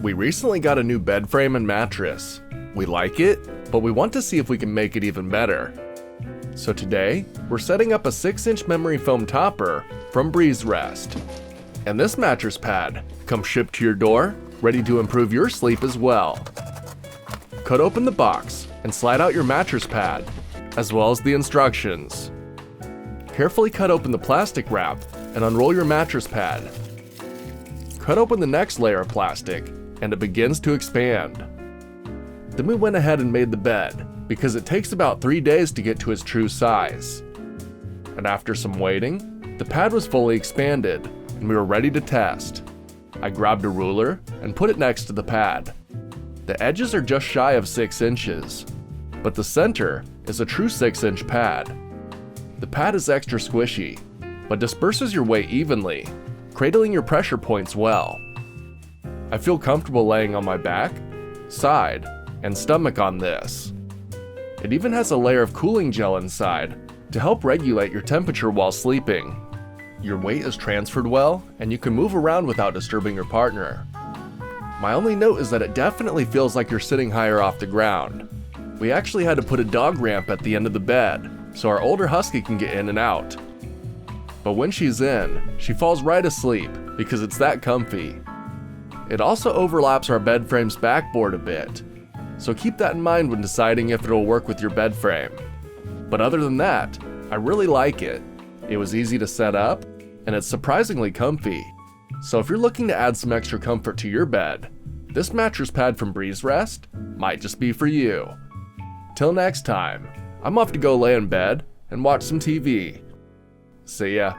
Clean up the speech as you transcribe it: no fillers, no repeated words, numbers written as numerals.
We recently got a new bed frame and mattress. We like it, but we want to see if we can make it even better. So today, we're setting up a 6-inch memory foam topper from BreezeRest. And this mattress pad comes shipped to your door, ready to improve your sleep as well. Cut open the box and slide out your mattress pad, as well as the instructions. Carefully cut open the plastic wrap and unroll your mattress pad. Cut open the next layer of plastic, and it begins to expand. Then we went ahead and made the bed, because it takes about 3 days to get to its true size. And after some waiting, the pad was fully expanded, and we were ready to test. I grabbed a ruler and put it next to the pad. The edges are just shy of 6 inches, but the center is a true 6-inch pad. The pad is extra squishy, but disperses your weight evenly, cradling your pressure points well. I feel comfortable laying on my back, side, and stomach on this. It even has a layer of cooling gel inside to help regulate your temperature while sleeping. Your weight is transferred well, and you can move around without disturbing your partner. My only note is that it definitely feels like you're sitting higher off the ground. We actually had to put a dog ramp at the end of the bed, so our older husky can get in and out. But when she's in, she falls right asleep because it's that comfy. It also overlaps our bed frame's backboard a bit, so keep that in mind when deciding if it'll work with your bed frame. But other than that, I really like it. It was easy to set up, and it's surprisingly comfy. So if you're looking to add some extra comfort to your bed, this mattress pad from BreezeRest might just be for you. Till next time, I'm off to go lay in bed and watch some TV. See ya.